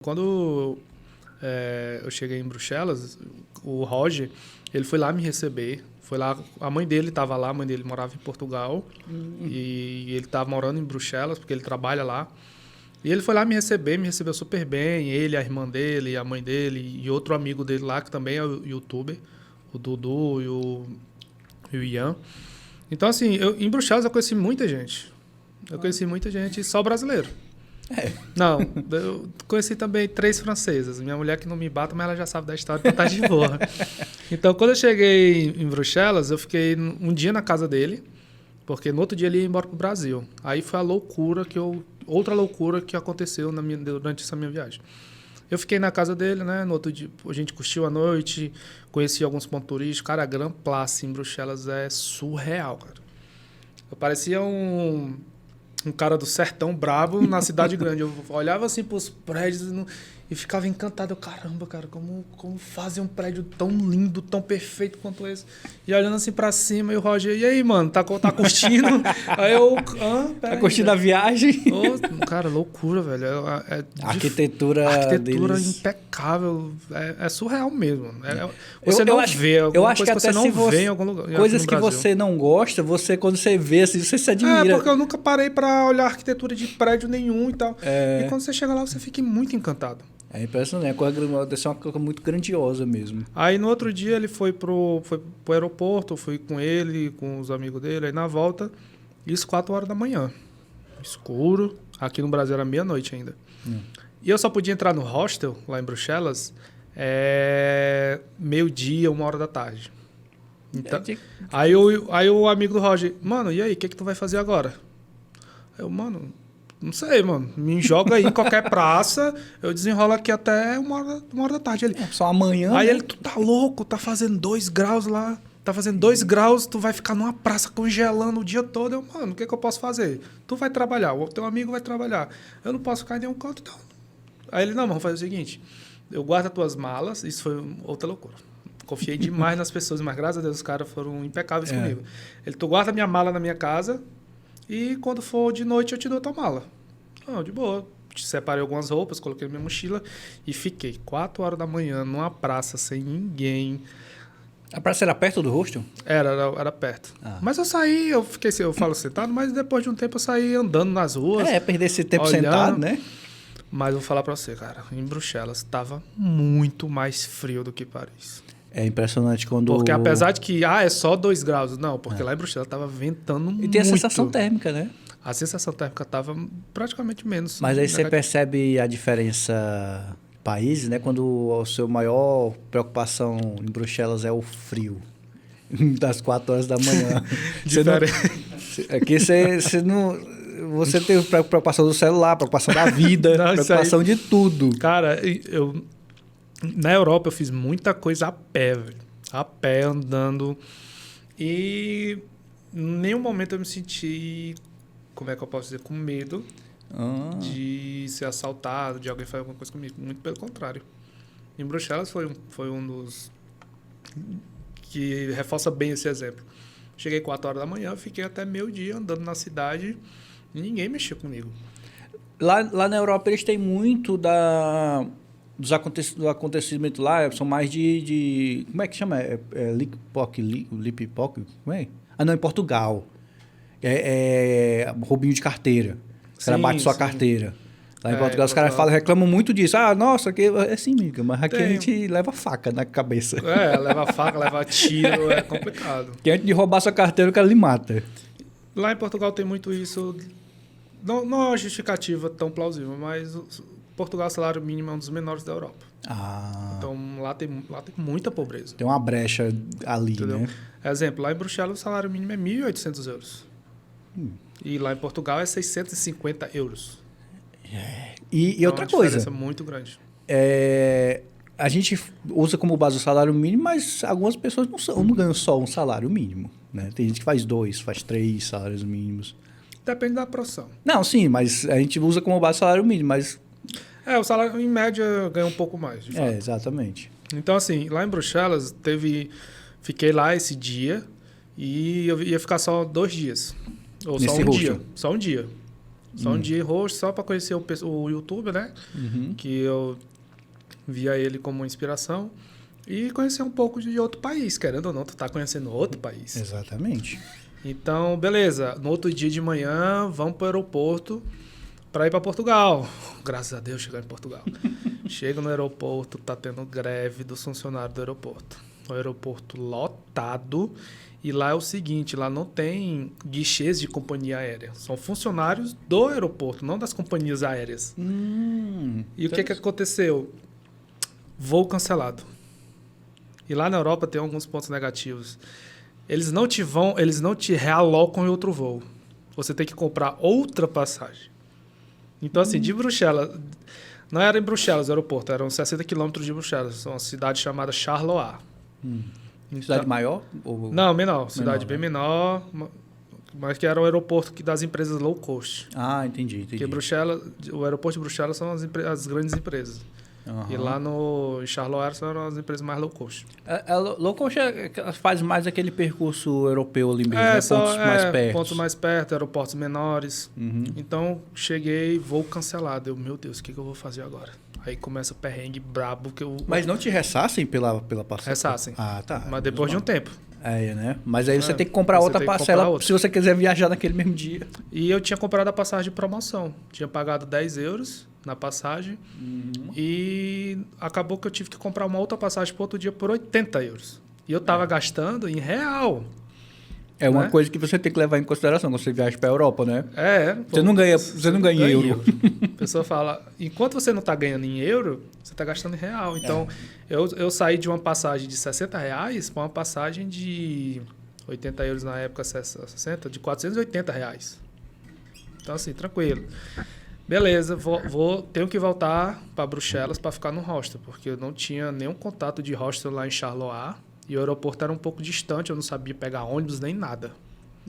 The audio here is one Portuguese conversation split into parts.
Quando eu cheguei em Bruxelas, o Roger, ele foi lá me receber. Foi lá, a mãe dele estava lá, a mãe dele morava em Portugal. E ele estava morando em Bruxelas, porque ele trabalha lá. E ele foi lá me recebeu super bem. Ele, a irmã dele, a mãe dele e outro amigo dele lá, que também é youtuber, o Dudu e o Ian. Então, assim, em Bruxelas eu conheci muita gente. Eu conheci muita gente, só brasileiro. Não, eu conheci também 3 francesas. Minha mulher que não me bata, mas ela já sabe da história, então tá de boa. Então, quando eu cheguei em Bruxelas, eu fiquei um dia na casa dele, porque no outro dia ele ia embora pro Brasil. Aí foi outra loucura que aconteceu durante essa minha viagem. Eu fiquei na casa dele, né? No outro dia a gente curtiu a noite, conheci alguns pontos turísticos. Cara, a Grand Place em Bruxelas é surreal, cara. Eu parecia um cara do sertão brabo na cidade grande. Eu olhava assim pros prédios e ficava encantado. Caramba, cara, como fazer um prédio tão lindo, tão perfeito quanto esse? E olhando assim pra cima, e o Roger, e aí, mano, tá curtindo? Aí eu... Tá curtindo a viagem? Cara, loucura, velho. A arquitetura deles... impecável. É surreal mesmo. Você não vê. Eu acho que até você não vê em algum lugar. Coisas que você não gosta, quando você vê, assim, você se admira. Porque eu nunca parei pra olhar arquitetura de prédio nenhum e tal. E quando você chega lá, você fica muito encantado. É impressionante. Deve ser uma coisa muito grandiosa mesmo. Aí no outro dia ele foi pro aeroporto, eu fui com ele, com os amigos dele. Aí na volta, isso 4 horas da manhã. Escuro. Aqui no Brasil era meia-noite ainda. E eu só podia entrar no hostel, lá em Bruxelas, meio-dia, 1 hora da tarde. Então, aí o amigo do Roger, mano, e aí, o que tu vai fazer agora? Eu, mano, não sei, mano. Me joga aí em qualquer praça, eu desenrolo aqui até 1 hora da tarde. Ele, só amanhã. Aí né? ele, tu tá louco, tá fazendo 2 graus lá. Tá fazendo 2 graus, tu vai ficar numa praça congelando o dia todo. Eu, mano, o que eu posso fazer? Tu vai trabalhar, o teu amigo vai trabalhar. Eu não posso ficar em nenhum canto, não. Aí ele, não, vamos fazer o seguinte. Eu guardo as tuas malas, isso foi outra loucura. Confiei demais nas pessoas, mas graças a Deus os caras foram impecáveis comigo. Ele, tu guarda minha mala na minha casa e quando for de noite eu te dou a tua mala. Não, de boa. Separei algumas roupas, coloquei na minha mochila e fiquei 4 horas da manhã numa praça sem ninguém. A praça era perto do hostel? Era perto. Mas eu saí, eu falo sentado, mas depois de um tempo eu saí andando nas ruas. Perder esse tempo olhando, sentado, né? Mas vou falar pra você, cara, em Bruxelas estava muito mais frio do que Paris. É impressionante quando... Porque apesar de que, é só 2 graus. Não, porque lá em Bruxelas estava ventando muito. E tem a sensação térmica, né? A sensação térmica estava praticamente menos. Mas aí você percebe a diferença de países, né? Quando a sua maior preocupação em Bruxelas é o frio. Das 4 horas da manhã. Aqui você não... Você tem preocupação do celular, preocupação da vida, preocupação de tudo. Cara, na Europa eu fiz muita coisa a pé, velho. A pé, andando. E em nenhum momento eu me senti, como é que eu posso dizer, com medo de ser assaltado, de alguém fazer alguma coisa comigo. Muito pelo contrário. Em Bruxelas foi um dos que reforça bem esse exemplo. Cheguei 4 horas da manhã, fiquei até meio-dia andando na cidade e ninguém mexeu comigo. Lá na Europa eles têm muito do acontecimento lá, são mais de como é que chama? Lip-pock? Como é? Não, em Portugal. Roubinho de carteira. O cara bate sua carteira. Lá em Portugal os caras reclamam muito disso. Nossa, que é assim, amiga, mas aqui a gente leva faca na cabeça. Leva faca, leva tiro, é complicado. Que antes de roubar sua carteira, o cara lhe mata. Lá em Portugal tem muito isso. Não é uma justificativa tão plausível, mas Portugal, o salário mínimo é um dos menores da Europa. Então, lá tem muita pobreza. Tem uma brecha ali, entendeu? Né? Exemplo, lá em Bruxelas o salário mínimo é 1.800 euros. E lá em Portugal é 650 euros. E então, outra coisa... É uma diferença muito grande. A gente usa como base o salário mínimo, mas algumas pessoas não ganham só um salário mínimo. Né? Tem gente que faz 2, faz 3 salários mínimos. Depende da profissão. Não, sim, mas a gente usa como base o salário mínimo, mas... o salário, em média, ganha um pouco mais, de fato. Exatamente. Então, assim, lá em Bruxelas, fiquei lá esse dia e eu ia ficar só 2 dias. Ou só um dia. Só um dia. Só um dia em rosto, só para conhecer o YouTube, né? Que eu via ele como inspiração. E conhecer um pouco de outro país, querendo ou não, tu tá conhecendo outro país. Exatamente. Então, beleza. No outro dia de manhã, vamos para o aeroporto para ir para Portugal. Graças a Deus, chegar em Portugal. Chego no aeroporto, tá tendo greve dos funcionários do aeroporto. O aeroporto lotado. E lá é o seguinte, lá não tem guichês de companhia aérea. São funcionários do aeroporto, não das companhias aéreas. E o que aconteceu? Voo cancelado. E lá na Europa tem alguns pontos negativos. Eles não te realocam em outro voo. Você tem que comprar outra passagem. Então, assim, de Bruxelas... Não era em Bruxelas o aeroporto, eram 60 quilômetros de Bruxelas. Uma cidade chamada Charleroi. Então, cidade maior? Ou... Não, menor. Cidade bem menor, mas que era o aeroporto das empresas low cost. Ah, entendi. Porque o aeroporto de Bruxelas são as grandes empresas. E lá em Charleroi são as empresas mais low cost. Low cost faz mais aquele percurso europeu ali mesmo, né? Pontos mais perto. Pontos mais perto, aeroportos menores. Então, cheguei, voo cancelado. Meu Deus, o que eu vou fazer agora? Aí começa o perrengue brabo que eu... Mas não te ressassem pela passagem? Ressassem. Ah, tá. Mas depois de um tempo. Né? Mas aí você tem que comprar outra parcela se você quiser viajar naquele mesmo dia. E eu tinha comprado a passagem de promoção. Tinha pagado 10 euros na passagem. E acabou que eu tive que comprar uma outra passagem para outro dia por 80 euros. E eu estava gastando em real. É uma coisa que você tem que levar em consideração quando você viaja para a Europa, né? Você não ganha em euro. A pessoa fala, enquanto você não está ganhando em euro, você está gastando em real. Então, eu saí de uma passagem de 60 reais para uma passagem de 80 euros na época, 60, de 480 reais. Então, assim, tranquilo. Beleza, tenho que voltar para Bruxelas para ficar no hostel, porque eu não tinha nenhum contato de hostel lá em Charleroi. E o aeroporto era um pouco distante, eu não sabia pegar ônibus nem nada.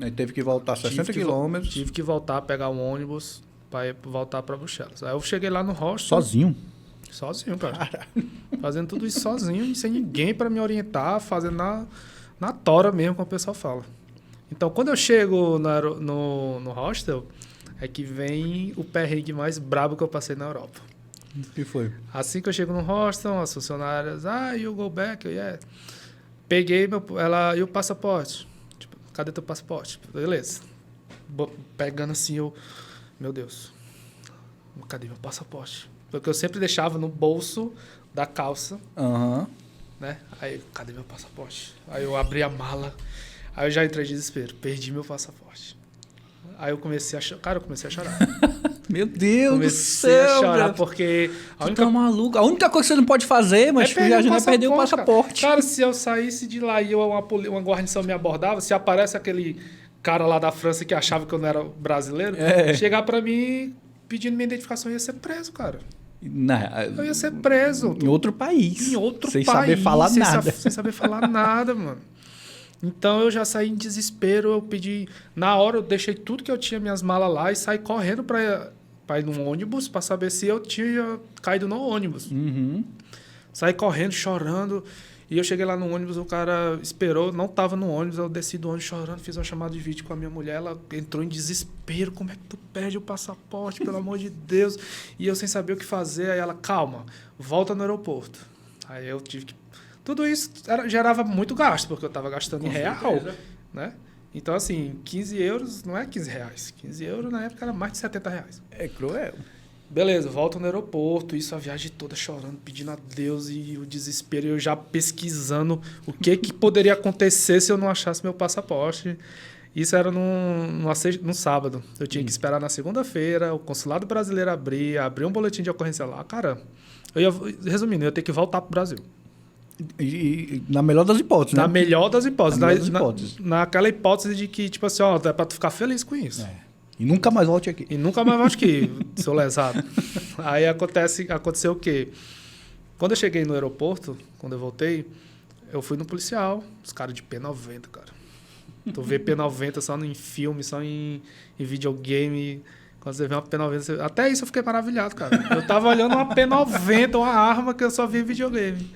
Aí teve que voltar 60 quilômetros. Tive que voltar, pegar um ônibus para voltar para Bruxelas. Aí eu cheguei lá no hostel. Sozinho? Sozinho, cara. Fazendo tudo isso sozinho, sem ninguém para me orientar, fazendo na tora mesmo, como o pessoal fala. Então, quando eu chego no hostel, é que vem o perrengue mais brabo que eu passei na Europa. O que foi? Assim que eu chego no hostel, as funcionárias, you go back, yeah. Peguei e o passaporte. Tipo, cadê teu passaporte? Beleza. Pegando assim, meu Deus, cadê meu passaporte? Porque eu sempre deixava no bolso da calça, né? Aí, cadê meu passaporte? Aí eu abri a mala, aí eu já entrei em desespero, perdi meu passaporte. Aí eu comecei a chorar. Meu Deus do céu! Comecei a chorar porque... Tá maluco. A única coisa que você não pode fazer, mas viajar é perder o passaporte. Cara, se eu saísse de lá e uma guarnição me abordava, se aparece aquele cara lá da França que achava que eu não era brasileiro, chegar pra mim pedindo minha identificação, eu ia ser preso, cara. Eu ia ser preso. Em outro país. Sem saber falar nada. Sem saber falar nada, mano. Então eu já saí em desespero, eu pedi... Na hora eu deixei tudo que eu tinha, minhas malas lá, e saí correndo para ir num ônibus para saber se eu tinha caído no ônibus. Saí correndo, chorando, e eu cheguei lá no ônibus, o cara esperou, não estava no ônibus, eu desci do ônibus chorando, fiz uma chamada de vídeo com a minha mulher, ela entrou em desespero, como é que tu perde o passaporte, pelo amor de Deus? E eu sem saber o que fazer, aí ela, calma, volta no aeroporto. Aí eu tive que... Tudo isso gerava muito gasto, porque eu estava gastando em real, né? Então, assim, 15 euros não é 15 reais. 15 euros na época era mais de 70 reais. É cruel. Beleza, volto no aeroporto, isso a viagem toda chorando, pedindo a Deus e o desespero. Eu já pesquisando o que poderia acontecer se eu não achasse meu passaporte. Isso era num sábado. Eu tinha que esperar na segunda-feira, o consulado brasileiro abrir um boletim de ocorrência lá. Cara, resumindo, eu ia ter que voltar pro Brasil. E na melhor das hipóteses, né? Na melhor das hipóteses. Naquela hipótese de que, tipo assim, é pra tu ficar feliz com isso. E nunca mais volte aqui. Seu lesado. Aí aconteceu o quê? Quando eu cheguei no aeroporto, quando eu voltei, eu fui no policial, os caras de P90, cara. Tu vê P90 só em filme, só em videogame. Quando você vê uma P90... Até isso eu fiquei maravilhado, cara. Eu tava olhando uma P90, uma arma que eu só vi em videogame.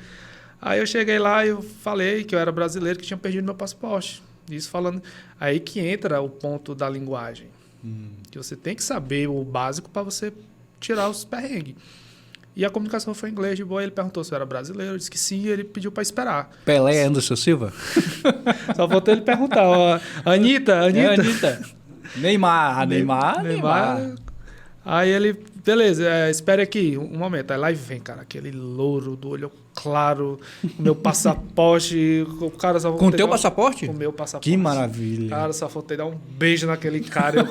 Aí eu cheguei lá e eu falei que eu era brasileiro, que tinha perdido meu passaporte. Isso falando... Aí que entra o ponto da linguagem. Que você tem que saber o básico para você tirar os perrengues. E a comunicação foi em inglês de boa. Ele perguntou se eu era brasileiro. Eu disse que sim, e ele pediu para esperar. Pelé, Anderson Silva? Só faltou ele perguntar. Ó, Anitta. Neymar. Aí ele, beleza, espere aqui um momento. Aí lá vem, cara, aquele louro do olho claro, o meu passaporte. O cara só com o teu passaporte? Com o meu passaporte. Que maravilha. Cara, só faltei dar um beijo naquele cara.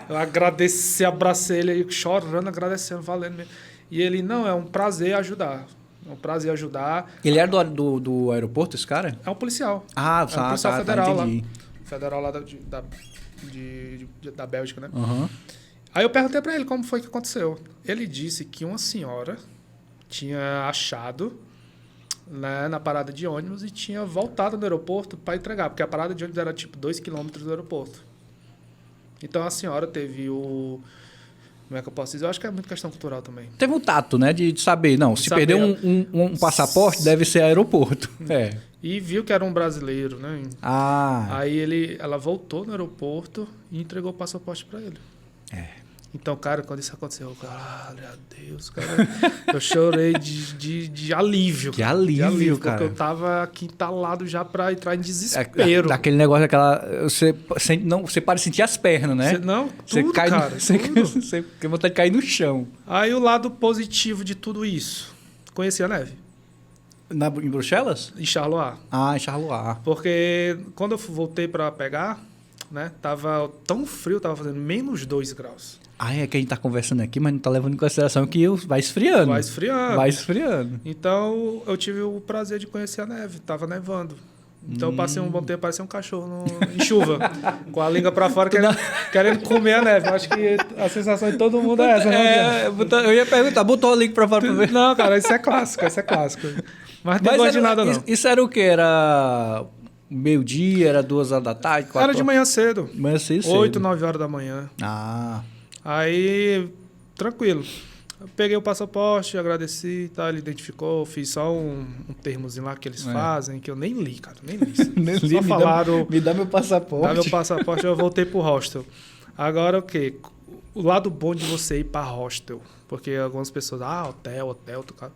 Eu agradeci, abracei ele, chorando, agradecendo, valendo mesmo. E ele, não, é um prazer ajudar. É um prazer ajudar. Ele era do aeroporto, esse cara? É um policial. Ah, é um policial federal lá. Entendi. Federal lá da Bélgica, né? Uhum. Aí eu perguntei pra ele como foi que aconteceu. Ele disse que uma senhora tinha achado, né, na parada de ônibus e tinha voltado no aeroporto para entregar, porque a parada de ônibus era tipo 2 quilômetros do aeroporto. Então a senhora teve o... Como é que eu posso dizer? Eu acho que é muito questão cultural também. Teve um tato, né? De saber, não, se perder um passaporte, deve ser aeroporto. É. E viu que era um brasileiro, né? Aí ela voltou no aeroporto e entregou o passaporte para ele. Então, cara, quando isso aconteceu, glória a Deus, cara, eu chorei de alívio. Que alívio, cara. Porque eu tava aqui entalado já pra entrar em desespero. Daquele negócio, você para de sentir as pernas, né? Tudo, cara. Você tem vontade de cair no chão. Aí o lado positivo de tudo isso, conheci a neve. Em Bruxelas? Em Charleroi. Em Charleroi. Porque quando eu voltei pra pegar, né, tava tão frio, tava fazendo menos 2 graus. É que a gente tá conversando aqui, mas não tá levando em consideração que vai esfriando. Vai esfriando. Então, eu tive o prazer de conhecer a neve. Tava nevando. Então, eu passei um bom tempo, parecia um cachorro em chuva. Com a língua pra fora, querendo comer a neve. Eu acho que a sensação de todo mundo é essa, né? Eu ia perguntar, botou a língua pra fora pra ver? Não, cara, isso é clássico. Mas não gosto de nada, não. Isso era o quê? Era... meio-dia, era 2 horas da tarde? 4 Era de manhã cedo. Manhã cedo. 8, 9 horas da manhã. Aí, tranquilo. Eu peguei o passaporte, agradeci, tá, ele identificou, fiz só um termozinho lá que eles fazem, que eu nem li, cara, nem li. Só falaram... Me dá meu passaporte. Dá meu passaporte, eu voltei pro hostel. Agora, o quê? O lado bom de você ir pra hostel, porque algumas pessoas, hotel, cara...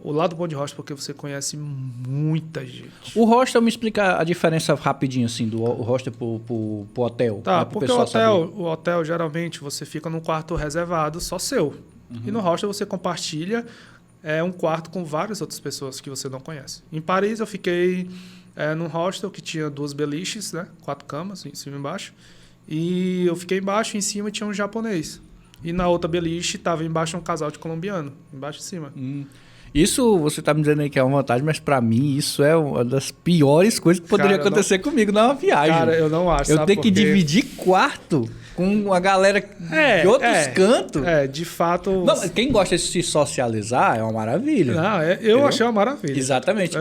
O lado bom de hostel é porque você conhece muita gente. O hostel, me explica a diferença rapidinho, assim, do hostel pro hotel. Tá, porque o hotel, geralmente, você fica num quarto reservado só seu. E no hostel você compartilha um quarto com várias outras pessoas que você não conhece. Em Paris, eu fiquei num hostel que tinha 2 beliches, né? 4 camas, em cima e embaixo. E eu fiquei embaixo, em cima tinha um japonês. E na outra beliche estava embaixo um casal de colombiano, embaixo e cima. Isso você tá me dizendo aí que é uma vantagem, mas pra mim isso é uma das piores coisas que poderia acontecer comigo numa viagem. Cara, eu não acho. Eu tenho que dividir quarto com uma galera de outros cantos. De fato... Não, quem gosta de se socializar é uma maravilha. Não, eu achei uma maravilha. Exatamente.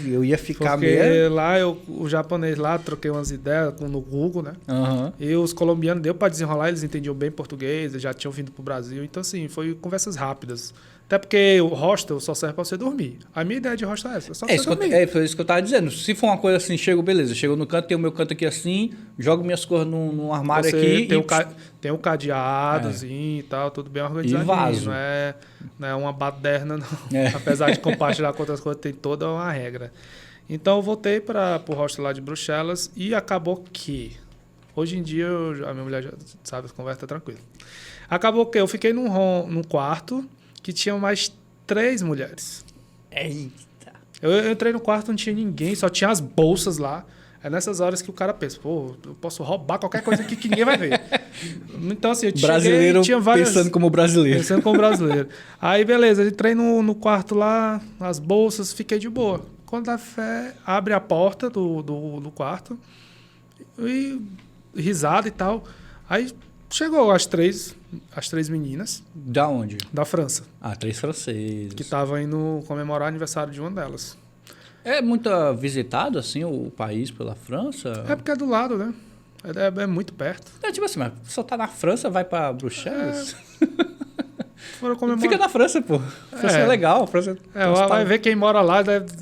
Eu ia ficar meio... lá, o japonês lá, troquei umas ideias no Google, né? E os colombianos deu pra desenrolar, eles entendiam bem português, eles já tinham vindo pro Brasil. Então, assim, foi conversas rápidas. Até porque o hostel só serve pra você dormir. A minha ideia de hostel é essa, só pra você dormir. Foi isso que eu tava dizendo. Se for uma coisa assim, chego no canto, tenho o meu canto aqui assim, jogo minhas coisas num armário aqui. Tem um cadeadozinho e tal, tudo bem organizadinho. E vaso. Não é uma baderna, não. Apesar de compartilhar com outras coisas, tem toda uma regra. Então, eu voltei pro hostel lá de Bruxelas e acabou que... Hoje em dia, a minha mulher já sabe, a conversa tá tranquila. Acabou que eu fiquei num quarto... que tinham mais 3 mulheres. Eita! Eu entrei no quarto, não tinha ninguém, só tinha as bolsas lá. É nessas horas que o cara pensa, eu posso roubar qualquer coisa aqui que ninguém vai ver. Então, assim, eu tinha várias... Pensando como brasileiro. Aí, beleza, entrei no quarto lá, as bolsas, fiquei de boa. Quando a fé abre a porta do quarto, e risada e tal. Aí... chegou as três meninas. Da onde? Da França. 3 franceses. Que estavam indo comemorar o aniversário de uma delas. É muito visitado, assim, o país pela França? É porque é do lado, né? É muito perto. Tipo assim, mas só tá na França, vai pra Bruxelas? Foram comemorar. Fica na França, pô. França é legal. França vai ver quem mora lá deve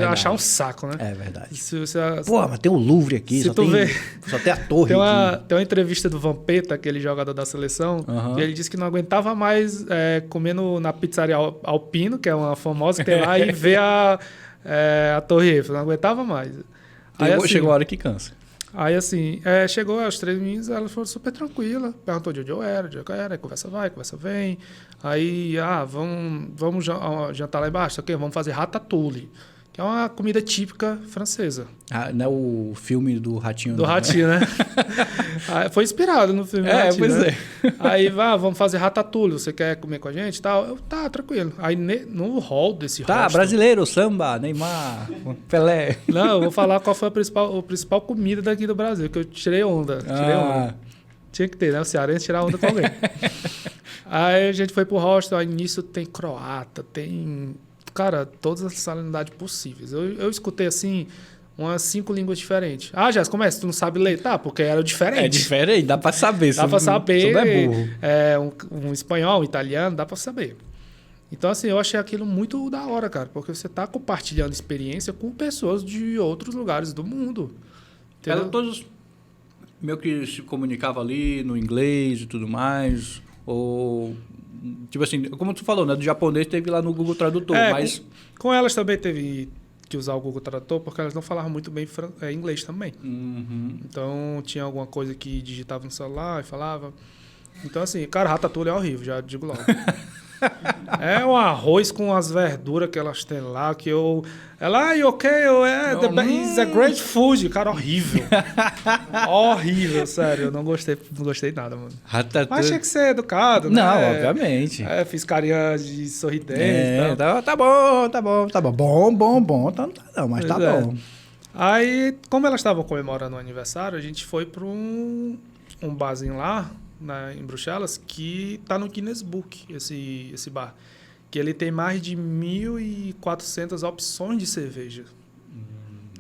achar um verdade. saco, né? É verdade. Se Pô, mas tem o Louvre aqui, se só tem a torre aqui. Tem uma entrevista do Vampeta, aquele jogador da seleção, e ele disse que não aguentava mais comendo na pizzaria Alpino, que é uma famosa que tem lá, e ver a Torre Eiffel. Não aguentava mais. Aí, assim, chegou a hora que cansa. Aí, assim, chegou as 3 meninas, elas foram super tranquilas. Perguntou de onde eu era, aí conversa vai, conversa vem. Aí, vamos jantar lá embaixo, ok? Vamos fazer ratatouille, que é uma comida típica francesa. Não é o filme do Ratinho? Do Ratinho, né? Foi inspirado no filme do Ratinho, pois né? Aí, vamos fazer ratatouille, você quer comer com a gente e tal? Eu, tá, tranquilo. Aí, no hall desse hostel... Brasileiro, samba, Neymar, Pelé. Não, eu vou falar qual foi a principal comida daqui do Brasil, que eu tirei onda. Tinha que ter, né? O cearense tirar onda com alguém. Aí a gente foi pro hostel, aí nisso tem croata, tem... Cara, todas as nacionalidades possíveis. Eu escutei, assim, umas 5 línguas diferentes. Jéssica, como é? Tu não sabe ler? Tá, porque era diferente. É diferente, dá pra saber. Dá pra saber. Não é burro. Um espanhol, um italiano, dá pra saber. Então, assim, eu achei aquilo muito da hora, cara. Porque você tá compartilhando experiência com pessoas de outros lugares do mundo. Entendeu? Eram todos meio que se comunicavam ali no inglês e tudo mais. Ou... Tipo assim, como tu falou, né? Do japonês teve lá no Google Tradutor, mas... Com elas também teve que usar o Google Tradutor, porque elas não falavam muito bem inglês também. Uhum. Então, tinha alguma coisa que digitava no celular e falava. Então, assim, cara, ratatouille é horrível, já digo logo. É um arroz com as verduras que elas têm lá, que eu... Ela, it's a great food. Cara, horrível. Horrível, sério. Eu não gostei nada, mano. Ratatouille. Mas tinha que ser educado, né? Não, obviamente. Fiz carinha de sorridente. Tá bom. Bom, tá, não, mas tá bom. Aí, como elas estavam comemorando o aniversário, a gente foi para um barzinho lá, em Bruxelas, que tá no Guinness Book, esse bar. Que ele tem mais de 1.400 opções de cerveja.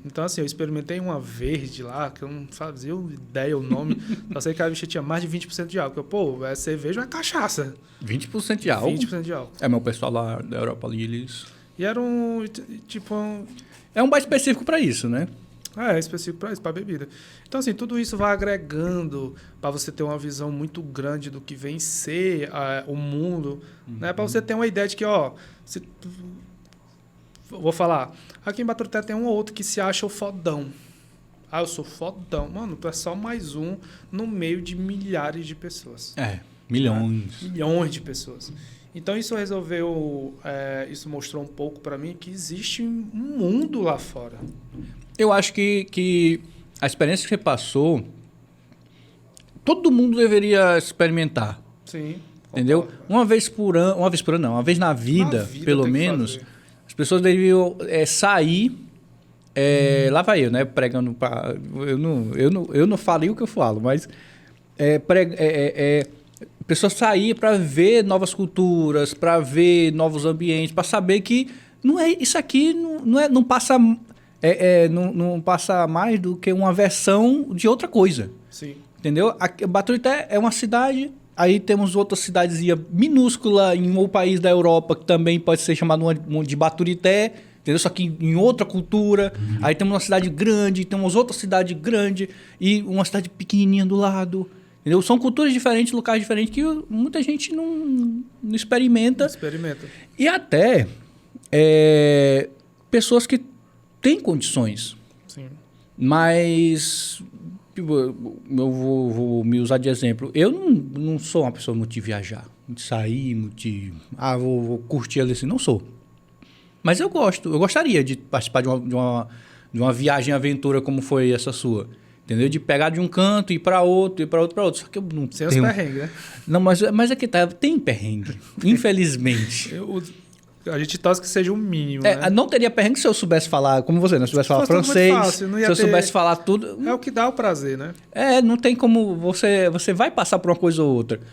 Então, assim, eu experimentei uma verde lá, que eu não fazia ideia o nome. Só sei que a bicha tinha mais de 20% de álcool. Pô, é cerveja ou é cachaça? 20% de álcool? 20% de álcool. Meu pessoal lá da Europa ali, eles... E era É um bar específico para isso, né? Específico para isso, para bebida. Então, assim, tudo isso vai agregando para você ter uma visão muito grande do que vem ser o mundo, né? Para você ter uma ideia de que, vou falar, aqui em Baturité tem um ou outro que se acha o fodão. Eu sou fodão. Mano, tu é só mais um no meio de milhares de pessoas. Milhões. Né? Milhões de pessoas. Então, isso isso mostrou um pouco para mim que existe um mundo lá fora. Eu acho que a experiência que você passou, todo mundo deveria experimentar. Sim. Entendeu? Uma vez na vida, pelo menos, as pessoas deveriam sair. Lá vai eu, né? Pregando para. Eu não falei o que eu falo, mas. Pessoas sair para ver novas culturas, para ver novos ambientes, para saber que não é isso aqui não passa. Não passa mais do que uma versão de outra coisa. Sim. Entendeu? Baturité é uma cidade, aí temos outra cidadezinha minúscula em um país da Europa que também pode ser chamado de Baturité, entendeu? Só que em outra cultura. Aí temos uma cidade grande, temos outra cidade grande e uma cidade pequenininha do lado. Entendeu? São culturas diferentes, locais diferentes que muita gente não experimenta. E até pessoas que têm condições. Sim. Mas eu vou me usar de exemplo. Eu não sou uma pessoa muito de viajar, de sair, muito de... vou curtir ali assim. Não sou. Mas eu gosto. Eu gostaria de participar de uma viagem aventura como foi essa sua. Entendeu? De pegar de um canto e ir para outro, Só que eu não tenho... Sem os perrengues, né? Não, mas é que tem perrengue. Infelizmente. A gente torce que seja o mínimo, né? Não teria perrengue se eu soubesse falar, como você, né? Se eu soubesse falar francês, fácil, se eu soubesse falar tudo... É o que dá o prazer, né? Não tem como... Você vai passar por uma coisa ou outra.